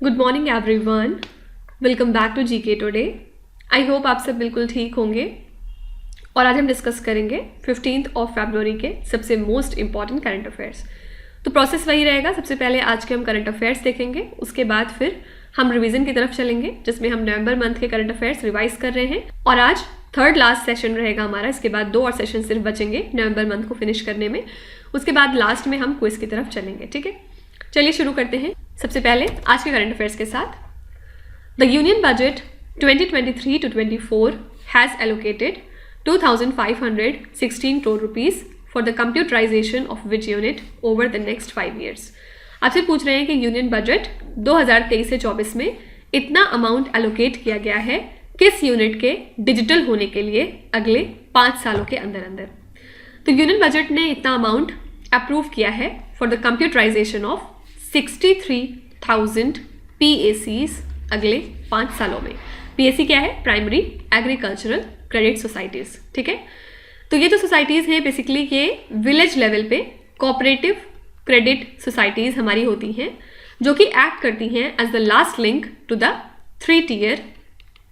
Good morning everyone, welcome back to GK today. I hope आप सब बिल्कुल ठीक होंगे और आज हम डिस्कस करेंगे 15 फरवरी के सबसे मोस्ट इंपॉर्टेंट करंट अफेयर्स। तो प्रोसेस वही रहेगा, सबसे पहले आज के हम करंट अफेयर्स देखेंगे, उसके बाद फिर हम रिवीजन की तरफ चलेंगे जिसमें हम नवंबर मंथ के करंट अफेयर्स रिवाइज कर रहे हैं और आज थर्ड लास्ट सेशन रहेगा हमारा। इसके बाद 2 और सेशन सिर्फ बचेंगे नवंबर मंथ को फिनिश करने में, उसके बाद लास्ट में हम क्विज की तरफ चलेंगे। ठीक है, चलिए शुरू करते हैं सबसे पहले आज के करंट अफेयर्स के साथ। The union budget 2023 to 24 has allocated 2516 crore rupees for the computerization of which unit over the next 5 years। आपसे पूछ रहे हैं कि यूनियन बजट 2023 से 24 में इतना अमाउंट एलोकेट किया गया है किस यूनिट के डिजिटल होने के लिए अगले 5 सालों के अंदर अंदर। तो यूनियन बजट ने इतना अमाउंट अप्रूव किया है for the computerization of 63,000 PACs अगले 5 सालों में। PAC क्या है? Primary agricultural credit societies. ठीक है, तो ये जो सोसाइटीज़ हैं बेसिकली ये विलेज लेवल पे कोऑपरेटिव क्रेडिट सोसाइटीज़ हमारी होती हैं जो कि एक्ट करती हैं as the last link to the 3-tier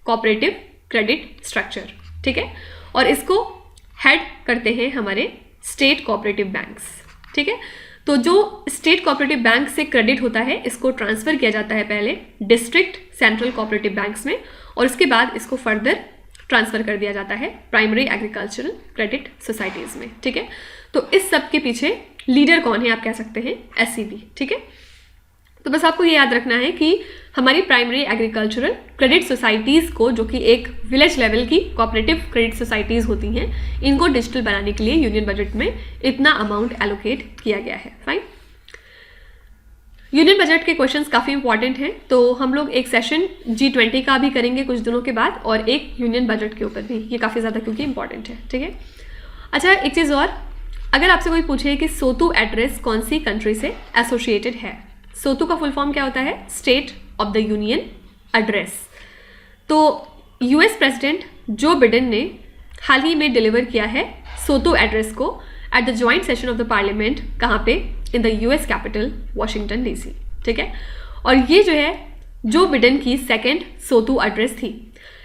cooperative credit structure. ठीक है, और इसको हेड करते हैं हमारे स्टेट कोऑपरेटिव बैंक्स। ठीक है, तो जो स्टेट कोऑपरेटिव बैंक से क्रेडिट होता है इसको ट्रांसफ़र किया जाता है पहले डिस्ट्रिक्ट सेंट्रल कोऑपरेटिव बैंक्स में और उसके बाद इसको फर्दर ट्रांसफ़र कर दिया जाता है प्राइमरी एग्रीकल्चरल क्रेडिट सोसाइटीज़ में। ठीक है, तो इस सब के पीछे लीडर कौन है? आप कह सकते हैं SCB। ठीक है, तो बस आपको ये याद रखना है कि हमारी प्राइमरी एग्रीकल्चरल क्रेडिट सोसाइटीज़ को, जो कि एक विलेज लेवल की कोऑपरेटिव क्रेडिट सोसाइटीज़ होती हैं, इनको डिजिटल बनाने के लिए यूनियन बजट में इतना अमाउंट एलोकेट किया गया है। फाइन, यूनियन बजट के क्वेश्चंस काफ़ी इंपॉर्टेंट हैं, तो हम लोग एक सेशन G20 का भी करेंगे कुछ दिनों के बाद और एक यूनियन बजट के ऊपर भी, ये काफ़ी ज़्यादा क्योंकि इंपॉर्टेंट है। ठीक है, अच्छा एक चीज़ और, अगर आपसे कोई पूछे कि सोतू एड्रेस कौन सी कंट्री से एसोसिएटेड है, सोतू का फुल फॉर्म क्या होता है? State of the union address. तो US प्रेसिडेंट जो बिडेन ने हाल ही में डिलीवर किया है सोतू एड्रेस को at the joint session of the parliament, कहाँ पे? In the US capital Washington DC। ठीक है, और ये जो है जो बिडेन की सेकेंड सोतू एड्रेस थी।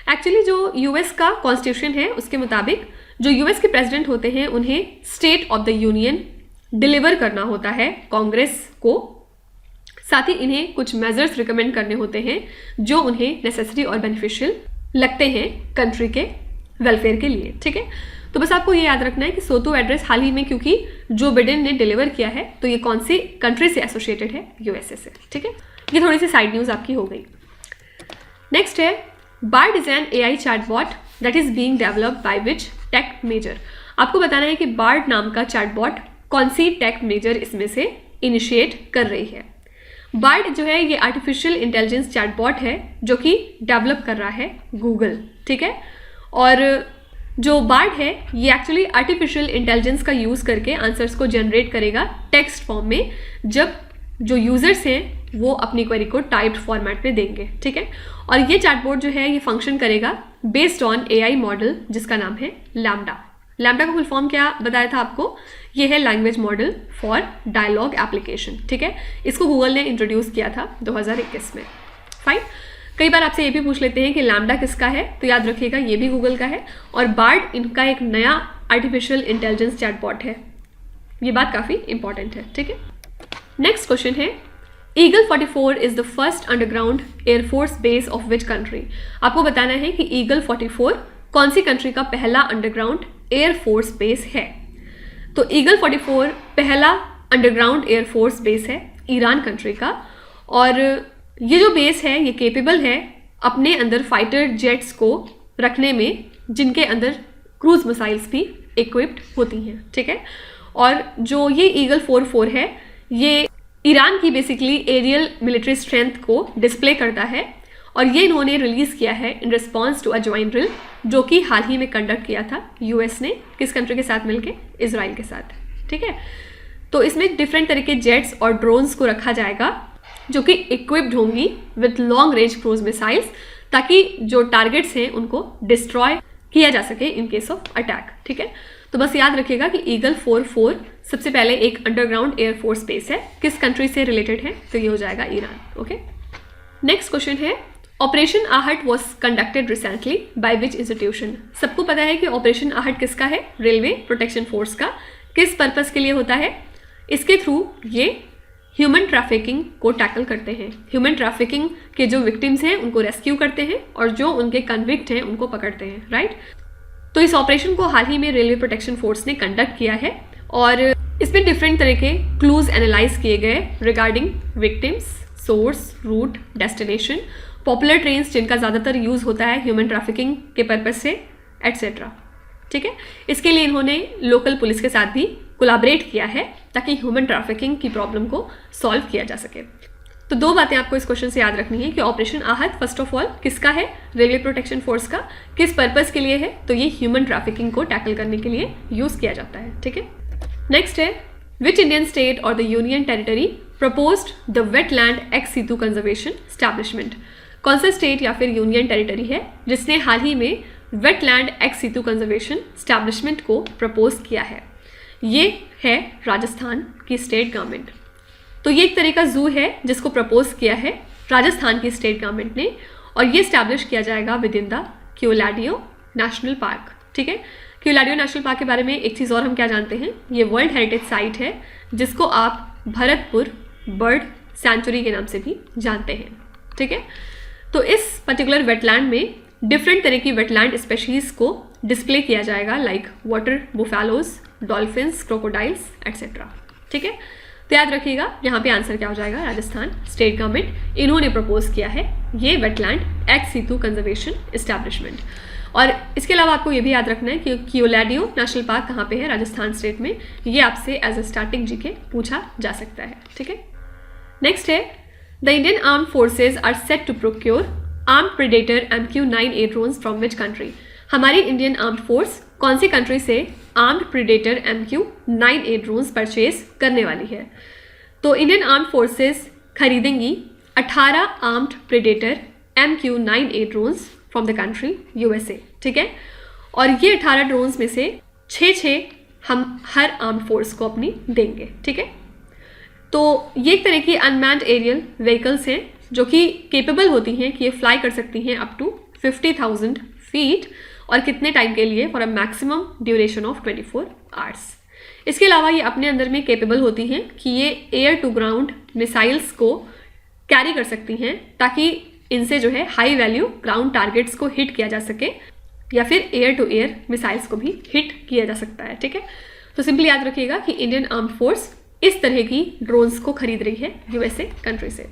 एक्चुअली जो US का कॉन्स्टिट्यूशन है उसके मुताबिक जो US के प्रेसिडेंट होते हैं उन्हें state of the union deliver करना होता है कांग्रेस को, साथ ही इन्हें कुछ मेजर्स रिकमेंड करने होते हैं जो उन्हें नेसेसरी और बेनिफिशियल लगते हैं कंट्री के वेलफेयर के लिए। ठीक है, तो बस आपको ये याद रखना है कि सोतू एड्रेस हाल ही में क्योंकि जो बिडेन ने डिलीवर किया है तो ये कौन सी कंट्री से एसोसिएटेड है? USA से। ठीक है, ये थोड़ी सी साइड न्यूज़ आपकी हो गई। नेक्स्ट है Bard is an AI chatbot that is being developed by which tech major. आपको बताना है कि बार्ड नाम का चैटबॉट कौन सी टेक मेजर इसमें से इनिशिएट कर रही है। बार्ड जो है ये आर्टिफिशियल इंटेलिजेंस चैटबॉट है जो कि डेवलप कर रहा है गूगल। ठीक है, और जो बार्ड है ये एक्चुअली आर्टिफिशियल इंटेलिजेंस का यूज़ करके आंसर्स को जनरेट करेगा टेक्स्ट फॉर्म में, जब जो यूज़र्स हैं वो अपनी क्वेरी को टाइप्ड फॉर्मेट में देंगे। ठीक है, और ये चैटबॉट जो है ये फंक्शन करेगा बेस्ड ऑन AI मॉडल जिसका नाम है लैम्डा। लैम्डा का फुल फॉर्म क्या बताया था आपको? ये है language model for dialogue application. ठीक है, इसको गूगल ने इंट्रोड्यूस किया था 2021 में। फाइन, कई बार आपसे ये भी पूछ लेते हैं कि लैम्डा किसका है, तो याद रखिएगा ये भी गूगल का है और बार्ड इनका एक नया आर्टिफिशियल इंटेलिजेंस चैटबॉट है। ये बात काफ़ी इंपॉर्टेंट है। ठीक है, नेक्स्ट क्वेश्चन है eagle 44 is the first underground air force base of which country. आपको बताना है कि ईगल 44 कौन सी कंट्री का पहला अंडरग्राउंड एयरफोर्स बेस है। तो ईगल 44 पहला अंडरग्राउंड एयरफोर्स बेस है ईरान कंट्री का, और ये जो बेस है ये केपेबल है अपने अंदर फाइटर जेट्स को रखने में जिनके अंदर क्रूज मिसाइल्स भी इक्विप्ड होती हैं। ठीक है, और जो ये ईगल 44 है ये ईरान की बेसिकली एरियल मिलिट्री स्ट्रेंथ को डिस्प्ले करता है और ये इन्होंने रिलीज़ किया है in response to a joint drill जो कि हाल ही में कंडक्ट किया था US ने, किस कंट्री के साथ मिलके? इजराइल के साथ। ठीक है, तो इसमें डिफरेंट तरह के जेट्स और ड्रोन्स को रखा जाएगा जो कि इक्विप्ड होंगी with long range cruise missiles, ताकि जो टारगेट्स हैं उनको डिस्ट्रॉय किया जा सके इन केस ऑफ अटैक। ठीक है, तो बस याद रखिएगा कि ईगल 44 सबसे पहले एक अंडरग्राउंड एयरफोर्स बेस है, किस कंट्री से रिलेटेड है? तो ये हो जाएगा ईरान। ओके, नेक्स्ट क्वेश्चन है ऑपरेशन आहट was conducted recently by which institution. सबको पता है कि ऑपरेशन आहट किसका है, रेलवे प्रोटेक्शन फोर्स का। किस पर्पस के लिए होता है, इसके थ्रू ये ह्यूमन ट्रैफिकिंग को टैकल करते हैं। ह्यूमन ट्रैफिकिंग के जो विक्टिम्स हैं उनको रेस्क्यू करते हैं और जो उनके कन्विक्ट हैं उनको पकड़ते हैं, राइट। तो इस ऑपरेशन को हाल ही में रेलवे प्रोटेक्शन फोर्स ने कंडक्ट किया है और इसमें डिफरेंट तरह के क्लूज एनालाइज किए गए regarding victims, source, route, destination, popular trains जिनका ज़्यादातर यूज़ होता है ह्यूमन ट्रैफिकिंग के पर्पज से, एट्सेट्रा। ठीक है, इसके लिए इन्होंने लोकल पुलिस के साथ भी कोलैबोरेट किया है ताकि ह्यूमन ट्रैफिकिंग की प्रॉब्लम को सॉल्व किया जा सके। तो दो बातें आपको इस क्वेश्चन से याद रखनी है कि ऑपरेशन आहत फर्स्ट ऑफ ऑल किसका है, रेलवे प्रोटेक्शन फोर्स का। किस पर्पस के लिए है, तो ये ह्यूमन ट्रैफिकिंग को टैकल करने के लिए यूज़ किया जाता है। ठीक है, नेक्स्ट है विच इंडियन स्टेट और the union territory proposed the wetland x Situ conservation establishment. कौन सा स्टेट या फिर यूनियन टेरिटरी है जिसने हाल ही में wetland x Situ conservation establishment को प्रपोज किया है? ये है राजस्थान की स्टेट गवर्नमेंट। तो ये एक तरह का जू है जिसको प्रपोज किया है राजस्थान की स्टेट गवर्नमेंट ने और ये स्टैब्लिश किया जाएगा within the Keoladeo national park. ठीक है, क्योलाडियो नेशनल पार्क के बारे में एक चीज़ और हम क्या जानते हैं, ये वर्ल्ड हेरिटेज साइट है जिसको आप भरतपुर बर्ड सेंचुरी के नाम से भी जानते हैं। ठीक है, तो इस पर्टिकुलर वेटलैंड में डिफरेंट तरह की वेटलैंड स्पेशीज़ को डिस्प्ले किया जाएगा like water buffaloes, dolphins, crocodiles etcetera. ठीक है, तो याद रखिएगा यहाँ पे आंसर क्या हो जाएगा, राजस्थान स्टेट गवर्नमेंट इन्होंने प्रपोज किया है ये wetland x Situ conservation establishment. और इसके अलावा आपको ये भी याद रखना है कि क्योलाडियो नेशनल पार्क कहाँ पे है, राजस्थान स्टेट में। ये आपसे एज अ स्टार्टिंग जीके पूछा जा सकता है। ठीक है, नेक्स्ट है the Indian armed forces are set to procure armed predator MQ-9A drones from which country. हमारी इंडियन आर्म्ड फोर्स कौन सी कंट्री से armed predator MQ-9A drones purchase करने वाली है? तो इंडियन आर्म्ड फोर्सेज खरीदेंगी 18 armed predator MQ-9A drones from the country USA। ठीक है, और ये 18 ड्रोन्स में से 6 हम हर आर्म्ड फोर्स को अपनी देंगे। ठीक है, तो ये एक तरह की अनमैन्ड एरियल व्हीकल्स हैं जो कि केपेबल होती हैं कि ये फ्लाई कर सकती हैं अप टू 50,000 फीट और कितने टाइम के लिए, for a maximum duration of 24 hours. इसके अलावा ये अपने अंदर में केपेबल होती हैं कि ये एयर टू ग्राउंड मिसाइल्स को कैरी कर सकती हैं ताकि इनसे जो है हाई वैल्यू ग्राउंड टारगेट्स को हिट किया जा सके या फिर एयर टू एयर मिसाइल्स को भी हिट किया जा सकता है। ठीक है, तो सिंपली याद रखिएगा कि इंडियन आर्म्ड फोर्स इस तरह की ड्रोन्स को खरीद रही है USA कंट्री से।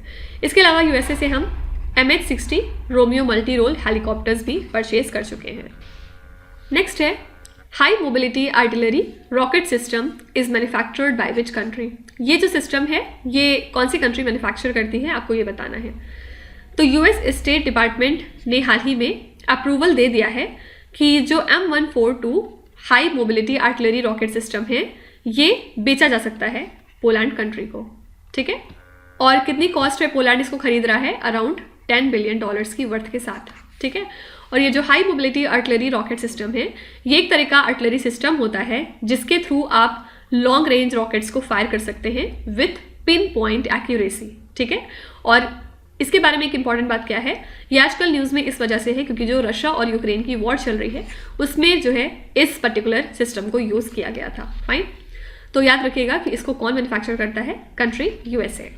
इसके अलावा USA से हम MH-60 Romeo multi role helicopters भी परचेज कर चुके हैं। नेक्स्ट है high mobility artillery rocket system is manufactured by which country. ये जो सिस्टम है ये कौन सी कंट्री मैन्युफैक्चर करती है, आपको ये बताना है। तो US स्टेट डिपार्टमेंट ने हाल ही में अप्रूवल दे दिया है कि जो M142 high mobility artillery rocket system है ये बेचा जा सकता है पोलैंड कंट्री को। ठीक है, और कितनी कॉस्ट है पोलैंड इसको खरीद रहा है, अराउंड $10 बिलियन की वर्थ के साथ। ठीक है, और ये जो high mobility artillery rocket system है ये एक तरह का आर्टिलरी सिस्टम होता है जिसके थ्रू आप लॉन्ग रेंज रॉकेट्स को फायर कर सकते हैं विथ पिन पॉइंट एक्यूरेसी। ठीक है, और इसके बारे में एक इंपॉर्टेंट बात क्या है, ये आजकल न्यूज़ में इस वजह से है क्योंकि जो रशिया और यूक्रेन की वॉर चल रही है उसमें जो है इस पर्टिकुलर सिस्टम को यूज़ किया गया था। फाइन, तो याद रखिएगा कि इसको कौन मैन्युफैक्चर करता है, कंट्री USA।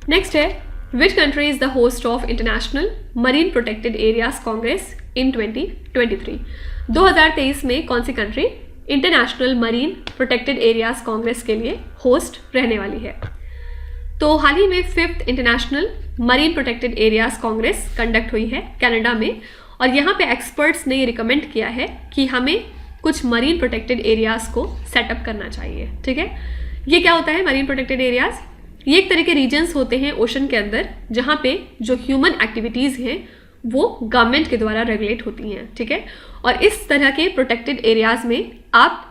नेक्स्ट है which country is the host of international marine protected areas congress इन 2023। 2023 में कौन सी country international marine protected areas congress के लिए होस्ट रहने वाली है? तो हाल ही में 5th international marine protected areas Congress conduct हुई है कनाडा में और यहाँ पे एक्सपर्ट्स ने ये रिकमेंड किया है कि हमें कुछ मरीन प्रोटेक्टेड एरियाज को सेटअप करना चाहिए। ठीक है, ये क्या होता है मरीन प्रोटेक्टेड एरियाज? ये एक तरह के रीजन्स होते हैं ओशन के अंदर जहाँ पे जो ह्यूमन एक्टिविटीज़ हैं वो गवर्नमेंट के द्वारा रेगुलेट होती हैं। ठीक है, और इस तरह के प्रोटेक्टेड एरियाज में आप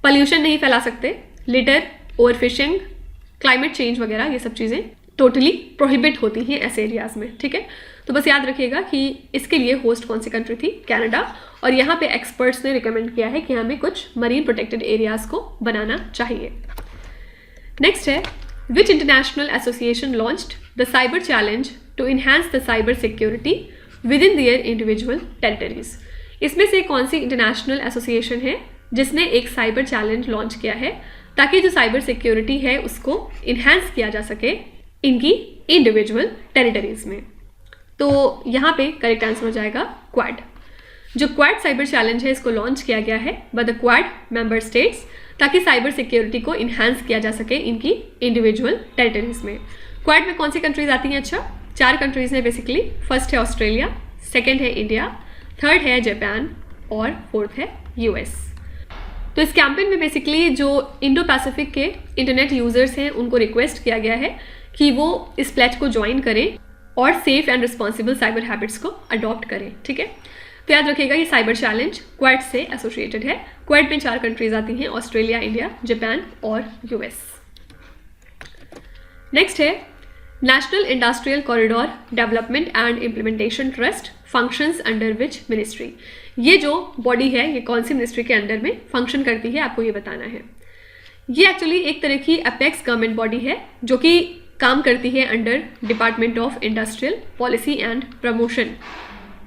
पॉल्यूशन नहीं फैला सकते, लिटर, ओवरफिशिंग, क्लाइमेट चेंज वगैरह ये सब चीज़ें टोटली प्रोहिबिट होती हैं ऐसे एरियाज में। ठीक है, तो बस याद रखिएगा कि इसके लिए होस्ट कौन सी कंट्री थी, कनाडा, और यहाँ पे एक्सपर्ट्स ने रिकमेंड किया है कि हमें कुछ मरीन प्रोटेक्टेड एरियाज को बनाना चाहिए। नेक्स्ट है Which international association launched the cyber challenge to enhance the cyber security within their individual territories? इसमें से कौन सी इंटरनेशनल एसोसिएशन है जिसने एक साइबर चैलेंज लॉन्च किया है ताकि जो साइबर सिक्योरिटी है उसको इन्हांस किया जा सके इनकी इंडिविजुअल टेरिटरीज में? तो यहाँ पे करेक्ट आंसर हो जाएगा क्वाड। जो क्वाड साइबर चैलेंज है इसको लॉन्च किया गया है by the quad member states ताकि साइबर सिक्योरिटी को इन्हांस किया जा सके इनकी इंडिविजुअल टेरिटरीज में। क्वाड में कौन सी कंट्रीज आती हैं? अच्छा, 4 कंट्रीज हैं बेसिकली। फर्स्ट है ऑस्ट्रेलिया, सेकेंड है इंडिया, थर्ड है जापान और फोर्थ है यूएस। तो इस कैंपेन में बेसिकली जो इंडो पैसिफिक के इंटरनेट यूजर्स हैं उनको रिक्वेस्ट किया गया है कि वो इस प्लेज को ज्वाइन करें और safe and responsible cyber habits को अडॉप्ट करें। ठीक है, तो याद रखिएगा ये साइबर चैलेंज क्वाड से एसोसिएटेड है। क्वाड में 4 कंट्रीज आती हैं, ऑस्ट्रेलिया, इंडिया, जापान और यूएस। नेक्स्ट है national industrial corridor development and implementation trust functions under which ministry? ये जो बॉडी है ये कौन सी मिनिस्ट्री के अंडर में फंक्शन करती है, आपको ये बताना है। ये एक्चुअली एक तरह की अपेक्स गवर्नमेंट बॉडी है जो कि काम करती है under department of industrial policy and promotion.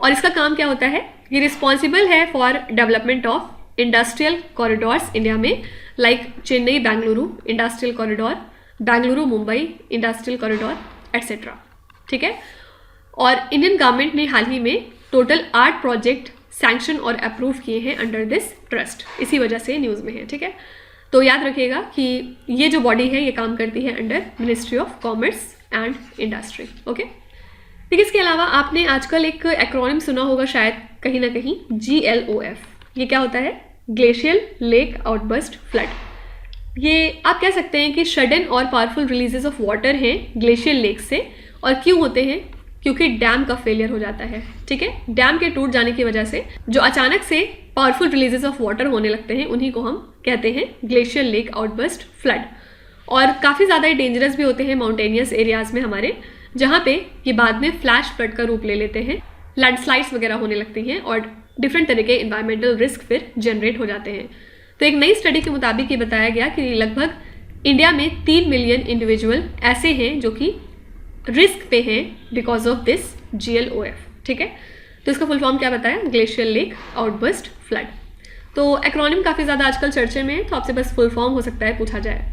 और इसका काम क्या होता है? ये रिस्पॉन्सिबल है for development of industrial corridors India में, like Chennai Bengaluru industrial corridor, Bengaluru Mumbai industrial corridor et cetera. ठीक है, और इंडियन गवर्नमेंट ने हाल ही में टोटल 8 प्रोजेक्ट सैंक्शन और अप्रूव किए हैं अंडर दिस ट्रस्ट, इसी वजह से न्यूज़ में है। ठीक है, तो याद रखिएगा कि ये जो बॉडी है ये काम करती है under ministry of commerce and industry. Okay, ठीक है, इसके अलावा आपने आजकल एक एक्रोनिम सुना होगा शायद कहीं ना कहीं, GLOF। ये क्या होता है? Glacial lake outburst flood. ये आप कह सकते हैं कि सडन और पावरफुल रिलीजेस ऑफ वाटर हैं ग्लेशियल लेक से। और क्यों होते हैं? क्योंकि डैम का फेलियर हो जाता है। ठीक है, डैम के टूट जाने की वजह से जो अचानक से पावरफुल रिलीजेस ऑफ वाटर होने लगते हैं उन्हीं को हम कहते हैं ग्लेशियल लेक आउटबर्स्ट फ्लड। और काफ़ी ज़्यादा डेंजरस भी होते हैं माउंटेनियस एरियाज़ में हमारे, जहाँ पे ये बाद में फ्लैश फ्लड का रूप ले लेते हैं, लैंडस्लाइड्स वगैरह होने लगती हैं और डिफरेंट तरह के इन्वायरमेंटल रिस्क फिर जनरेट हो जाते हैं। तो एक नई स्टडी के मुताबिक ये बताया गया कि लगभग इंडिया में 3 मिलियन इंडिविजुअल ऐसे हैं जो कि रिस्क पे हैं बिकॉज ऑफ दिस GLOF। ठीक है, तो इसका फुल फॉर्म क्या बताया? Glacial lake outburst flood. तो एक्रोनिम काफ़ी ज़्यादा आजकल चर्चे में है, तो आपसे बस फुल फॉर्म हो सकता है पूछा जाए।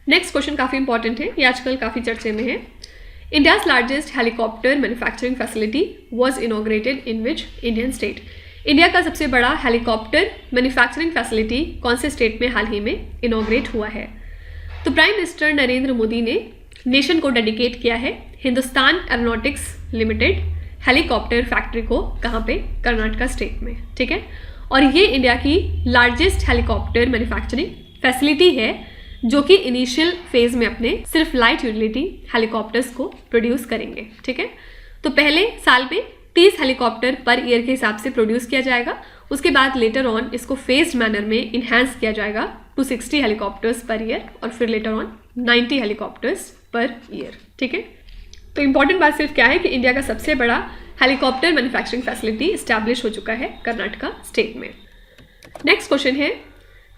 नेक्स्ट क्वेश्चन काफ़ी इंपॉर्टेंट है, ये आजकल काफ़ी चर्चे में है। India's largest helicopter manufacturing facility was inaugurated in which Indian state? India का सबसे बड़ा हेलीकॉप्टर मैन्युफैक्चरिंग फैसिलिटी कौन से स्टेट में हाल ही में इनॉग्रेट हुआ है? तो प्राइम मिनिस्टर नरेंद्र मोदी ने नेशन को डेडिकेट किया है Hindustan aeronautics limited helicopter factory को, कहाँ पे? कर्नाटका स्टेट में। ठीक है, और ये इंडिया की लार्जेस्ट हेलीकॉप्टर मैन्युफैक्चरिंग फैसिलिटी है जो कि इनिशियल फेज में अपने सिर्फ लाइट यूटिलिटी हेलीकॉप्टर्स को प्रोड्यूस करेंगे। ठीक है, तो पहले साल में 30 हेलीकॉप्टर पर ईयर के हिसाब से प्रोड्यूस किया जाएगा, उसके बाद लेटर ऑन इसको फेस्ड मैनर में इन्हांस किया जाएगा टू 60 हेलीकॉप्टर्स पर ईयर और फिर later on 90 helicopters per year. ठीक है, तो इंपॉर्टेंट बात सिर्फ क्या है कि इंडिया का सबसे बड़ा हेलीकॉप्टर मैन्युफैक्चरिंग फैसिलिटी इस्टेब्लिश हो चुका है कर्नाटका स्टेट में। नेक्स्ट क्वेश्चन है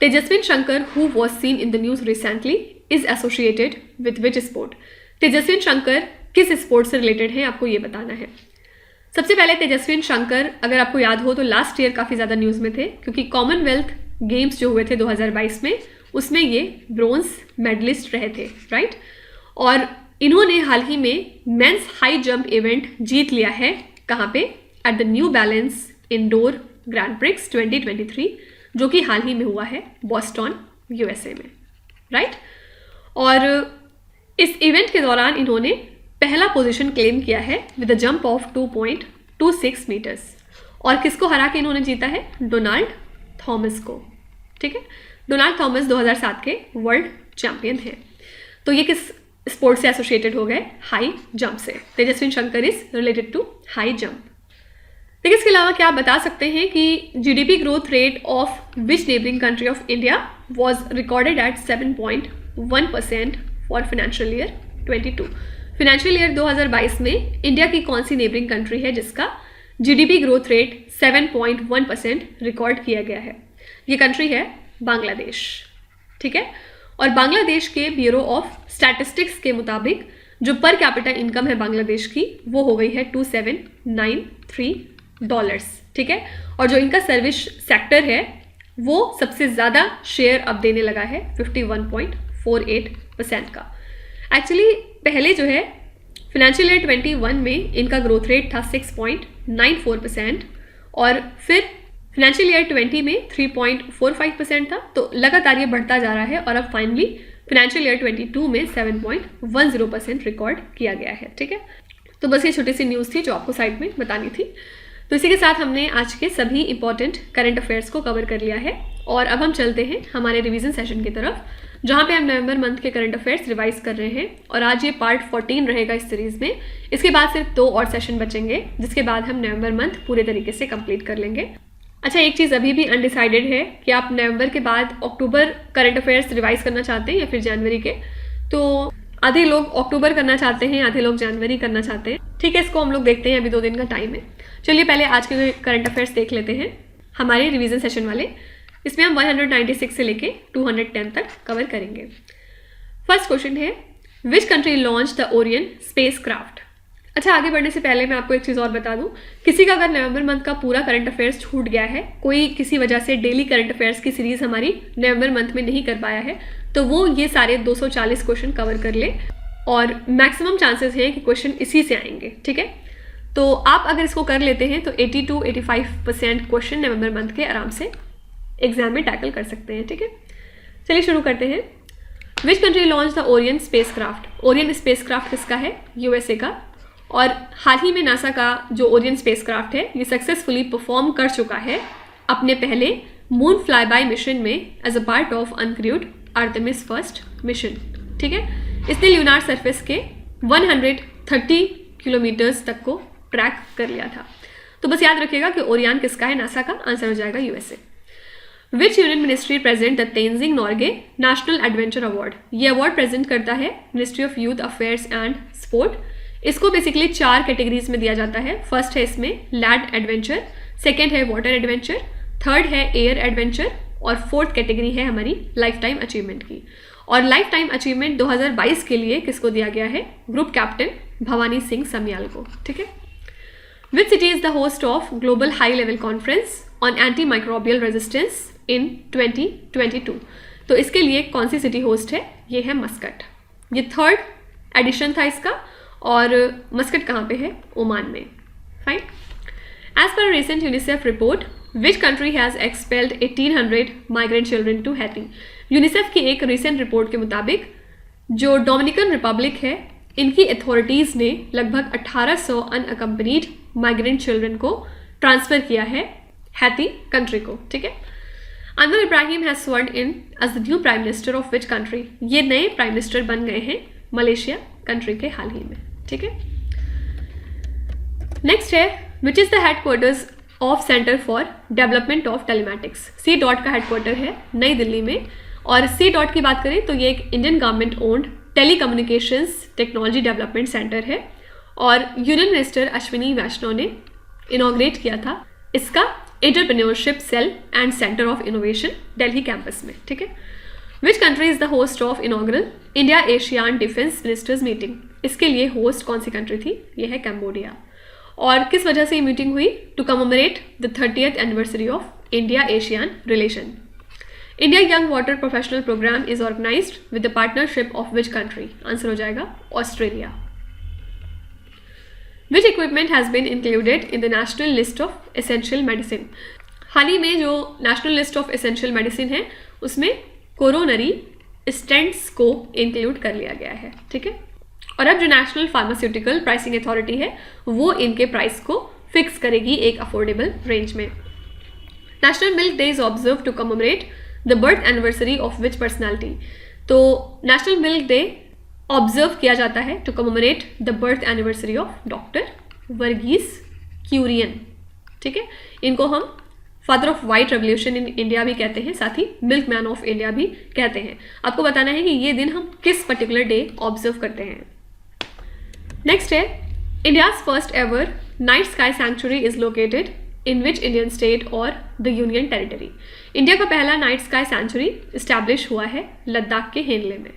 तेजस्विन Shankar who was seen in the news recently is associated with which sport? तेजस्विन शंकर किस स्पोर्ट से रिलेटेड है, आपको ये बताना है। सबसे पहले तेजस्विन शंकर अगर आपको याद हो तो लास्ट ईयर काफ़ी ज़्यादा न्यूज़ में थे क्योंकि कॉमनवेल्थ गेम्स जो हुए थे 2022 में उसमें ये ब्रोंज मेडलिस्ट रहे थे, राइट। और इन्होंने हाल ही में मेंस हाई जंप इवेंट जीत लिया है, कहाँ पे? At the new balance indoor grand prix 2023 जो कि हाल ही में हुआ है बॉस्टन USA में, राइट। और इस इवेंट के दौरान इन्होंने पहला पोजीशन क्लेम किया है with a jump of 2.26 metres. और किसको हरा के इन्होंने जीता है? डोनाल्ड थॉमस को, ठीक है। डोनाल्ड थॉमस 2007 के वर्ल्ड चैंपियन हैं। तो ये किस स्पोर्ट से एसोसिएटेड हो गए? हाई जंप से। Tejaswin Shankar is related to high jump. देखिए इसके अलावा क्या आप बता सकते हैं कि GDP growth rate of which neighbouring country of India was recorded at 7.1% for financial year 22। Financial year 2022 में इंडिया की कौन सी नेबरिंग कंट्री है जिसका GDP ग्रोथ रेट 7.1% रिकॉर्ड किया गया है? ये कंट्री है बांग्लादेश, ठीक है। और बांग्लादेश के ब्यूरो ऑफ स्टैटिस्टिक्स के मुताबिक जो पर कैपिटा इनकम है बांग्लादेश की वो हो गई है $2793, ठीक है। और जो इनका सर्विस सेक्टर है वो सबसे ज़्यादा शेयर अब देने लगा है 51.48% का। एक्चुअली पहले जो है फाइनेंशियल ईयर 21 में इनका ग्रोथ रेट था 6.94% और फिर फाइनेंशियल ईयर 20 में 3.45% था। तो लगातार ये बढ़ता जा रहा है और अब फाइनली फाइनेंशियल ईयर 22 में 7.10% रिकॉर्ड किया गया है, ठीक है। तो बस ये छोटी सी न्यूज़ थी जो आपको साइड में बतानी थी। तो इसी के साथ हमने आज के सभी इंपॉर्टेंट करंट अफेयर्स को कवर कर लिया है और अब हम चलते हैं हमारे रिवीजन सेशन की तरफ, जहाँ पे हम नवंबर मंथ के करंट अफेयर्स रिवाइज कर रहे हैं। और आज ये पार्ट 14 रहेगा इस सीरीज़ में। इसके बाद सिर्फ 2 और सेशन बचेंगे, जिसके बाद हम नवंबर मंथ पूरे तरीके से कंप्लीट कर लेंगे। अच्छा, एक चीज़ अभी भी अनडिसाइडेड है कि आप नवंबर के बाद अक्टूबर करंट अफेयर्स रिवाइज करना चाहते हैं या फिर जनवरी के। तो आधे लोग अक्टूबर करना चाहते हैं, आधे लोग जनवरी करना चाहते हैं, ठीक है। इसको हम लोग देखते हैं, अभी 2 दिन का टाइम है। चलिए पहले आज के करंट अफेयर्स देख लेते हैं हमारे रिवीजन सेशन वाले। इसमें हम 196 से लेके 210 तक कवर करेंगे। फर्स्ट क्वेश्चन है, which country launch the Orion space craft. अच्छा, आगे बढ़ने से पहले मैं आपको एक चीज़ और बता दूं, किसी का अगर नवंबर मंथ का पूरा करंट अफेयर्स छूट गया है, कोई किसी वजह से डेली करंट अफेयर्स की सीरीज़ हमारी नवंबर मंथ में नहीं कर पाया है, तो वो ये सारे 240 क्वेश्चन कवर कर ले और मैक्सिमम चांसेस हैं कि क्वेश्चन इसी से आएंगे, ठीक है। तो आप अगर इसको कर लेते हैं तो 80-85% क्वेश्चन नवंबर मंथ के आराम से एग्जाम में टैकल कर सकते हैं, ठीक है। चलिए शुरू करते हैं। Which country launch the Orion space craft. Orion space craft किसका है? USA का। और हाल ही में नासा का जो ओरियन स्पेस क्राफ्ट है ये सक्सेसफुली परफॉर्म कर चुका है अपने पहले मून फ्लाई बाय मिशन में as a part of uncrewed Artemis first mission, ठीक है। इसने ल्यूनार सरफेस के 130 किलोमीटर्स तक को ट्रैक कर लिया था। तो बस याद रखिएगा कि ओरियन किसका है, नासा का। आंसर हो जाएगा USA। Which union ministry present the Tenzing Norgay national adventure award. ये अवार्ड प्रेजेंट करता है ministry of youth affairs and sport. इसको बेसिकली 4 कैटेगरीज में दिया जाता है। फर्स्ट है इसमें लैंड एडवेंचर, सेकेंड है वाटर एडवेंचर, थर्ड है एयर एडवेंचर और फोर्थ कैटेगरी है हमारी लाइफ टाइम अचीवमेंट की। और लाइफ टाइम अचीवमेंट 2022 के लिए किसको दिया गया है? ग्रुप कैप्टन भवानी सिंह समियाल को, ठीक है। विच city is the host of global high level conference on anti microbial resistance in 2022। तो इसके लिए कौन सी सिटी होस्ट है? ये है मस्कट। ये 3rd एडिशन था इसका और मस्कट कहाँ पे है? ओमान में। Fine. As per recent UNICEF report, which country has expelled 1800 migrant children to Haiti. UNICEF की एक रिसेंट रिपोर्ट के मुताबिक जो डोमिनिकन रिपब्लिक है, इनकी अथॉरिटीज़ ने लगभग 1800 अनअकम्पनीड माइग्रेंट चिल्ड्रन को ट्रांसफ़र किया है हैती कंट्री को, ठीक है। Anwar Ibrahim has sworn in as the new prime minister of which country. ये नए प्राइम मिनिस्टर बन गए हैं मलेशिया कंट्री के हाल ही में, ठीक है। नेक्स्ट है, which is the headquarters of centre for development of telematics. C.DOT का हेडक्वार्टर है नई दिल्ली में। और C.DOT की बात करें तो ये एक Indian government owned telecommunications technology development centre है और यूनियन मिनिस्टर अश्विनी वैष्णव ने इनॉग्रेट किया था इसका entrepreneurship cell and centre of innovation Delhi campus में, ठीक है। Which country is the host of inaugural India ASEAN defence ministers meeting. इसके लिए होस्ट कौन सी कंट्री थी? ये है कैम्बोडिया। और किस वजह से ये मीटिंग हुई? To commemorate the 30th anniversary of India ASEAN relation. India young water professional programme is organised with the partnership of which country. Answer हो जाएगा Australia. Which equipment has been included in the national list of essential medicine. हाल ही में जो national list of essential medicine है उसमें coronary stents को include कर लिया गया है, ठीक है। और अब जो नेशनल फार्मास्यूटिकल प्राइसिंग अथॉरिटी है वो इनके प्राइस को फिक्स करेगी एक अफोर्डेबल रेंज में। National milk day is observe to commemorate the birth anniversary of which personality. तो नेशनल मिल्क डे ऑब्जर्व किया जाता है to commemorate the birth anniversary of doctor Verghese Kurien, ठीक है। इनको हम father of white revolution in India भी कहते हैं, साथ ही मिल्क मैन ऑफ इंडिया भी कहते हैं। आपको बताना है कि ये दिन हम किस पर्टिकुलर डे ऑब्जर्व करते हैं। नेक्स्ट है, India's first ever night sky sanctuary is located in which Indian state और द यूनियन टेरिटरी। इंडिया का पहला नाइट स्काई सेंचुरी इस्टेब्लिश हुआ है लद्दाख के हेनले में,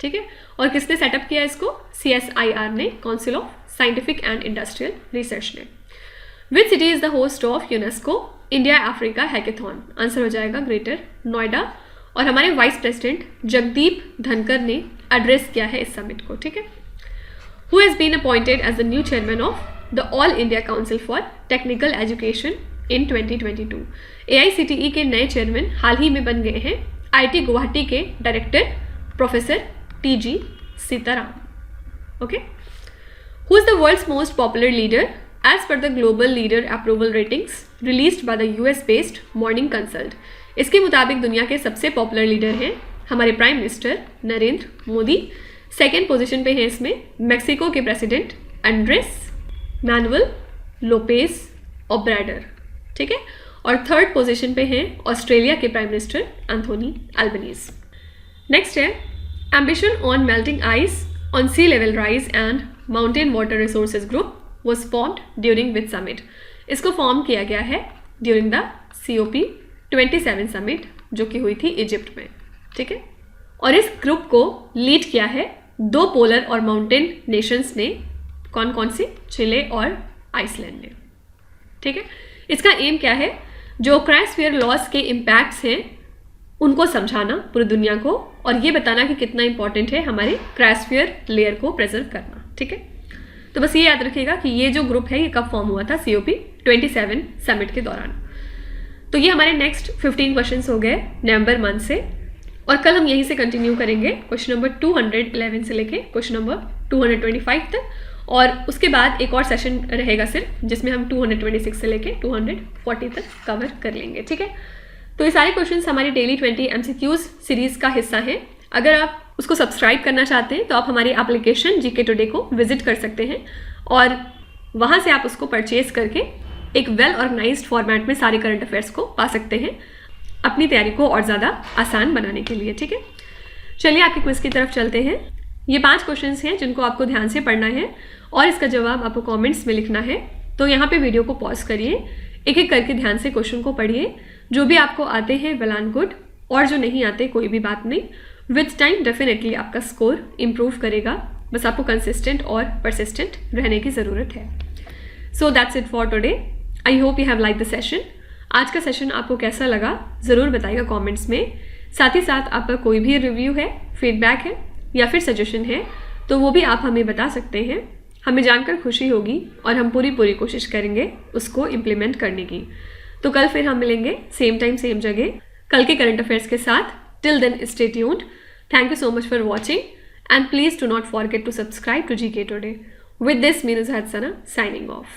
ठीक है। और किसने सेटअप किया इसको? CSIR ने, council of scientific and industrial research ने। Which city is the host of UNESCO India Africa hackathon? Answer हो जाएगा ग्रेटर नोएडा। और हमारे वाइस प्रेसिडेंट जगदीप धनकर ने एड्रेस किया है इस समिट को, ठीक है। Who has been appointed as the new chairman of the All India Council for Technical Education in 2022? AICTE के नए चेयरमैन हाल ही में बन गए हैं IIT गुवाहाटी के director professor TG Sitharam. Okay. Who is the world's most popular leader as per the global leader approval ratings released by the US based Morning Consult? इसके मुताबिक दुनिया के सबसे पॉपुलर लीडर हैं हमारे prime minister Narendra Modi. Second position पे हैं इसमें मेक्सिको के president Andres Manuel Lopez Obrador, ठीक है। और थर्ड पोजीशन पे हैं ऑस्ट्रेलिया के prime minister Anthony Albanese. Next है ambition on melting ice on sea level rise and mountain water resources group was formed during which summit? इसको form किया गया है ड्यूरिंग द COP27 समिट जो कि हुई थी इजिप्ट में, ठीक है। और इस ग्रुप को लीड किया है 2 पोलर और माउंटेन नेशंस ने। कौन कौन सी? चिले और आइसलैंड ने, ठीक है। इसका एम क्या है? जो क्रायोस्फीयर लॉस के इम्पैक्ट्स हैं उनको समझाना पूरी दुनिया को, और ये बताना कि कितना इंपॉर्टेंट है हमारे क्रायोस्फीयर लेयर को प्रिजर्व करना, ठीक है। तो बस ये याद रखिएगा कि ये जो ग्रुप है ये कब फॉर्म हुआ था? COP27 समिट के दौरान। तो ये हमारे नेक्स्ट 15 क्वेश्चंस हो गए नवंबर मंथ से, और कल हम यहीं से कंटिन्यू करेंगे क्वेश्चन नंबर 211 से लेके क्वेश्चन नंबर 225 तक, और उसके बाद एक और सेशन रहेगा सिर्फ जिसमें हम 226 से लेके 240 तक कवर कर लेंगे, ठीक है। तो ये सारे क्वेश्चंस हमारी डेली 20 MCQs सीरीज़ का हिस्सा हैं। अगर आप उसको सब्सक्राइब करना चाहते हैं तो आप हमारी एप्लीकेशन GK टुडे को विजिट कर सकते हैं, और वहाँ से आप उसको परचेज करके एक वेल ऑर्गेनाइज्ड फॉर्मेट में सारे करंट अफेयर्स को पा सकते हैं अपनी तैयारी को और ज़्यादा आसान बनाने के लिए, ठीक है। चलिए आपके क्विज की तरफ चलते हैं। ये 5 क्वेश्चंस हैं जिनको आपको ध्यान से पढ़ना है और इसका जवाब आपको कमेंट्स में लिखना है। तो यहाँ पे वीडियो को पॉज करिए, एक एक करके ध्यान से क्वेश्चन को पढ़िए। जो भी आपको आते हैं वेल एंड गुड, और जो नहीं आते कोई भी बात नहीं, विथ टाइम डेफिनेटली आपका स्कोर इम्प्रूव करेगा। बस आपको कंसिस्टेंट और परसिस्टेंट रहने की ज़रूरत है। So that's it for today. I hope you have like the session. आज का सेशन आपको कैसा लगा ज़रूर बताइएगा कमेंट्स में। साथ ही साथ आपका कोई भी रिव्यू है, फीडबैक है या फिर सजेशन है तो वो भी आप हमें बता सकते हैं। हमें जानकर खुशी होगी और हम पूरी कोशिश करेंगे उसको इम्प्लीमेंट करने की। तो कल फिर हम मिलेंगे सेम टाइम सेम जगह कल के करंट अफेयर्स के साथ। Till then stay tuned. Thank you so much for watching and please do not forget to subscribe to GK today. With this, Meenuz Hadsana signing off.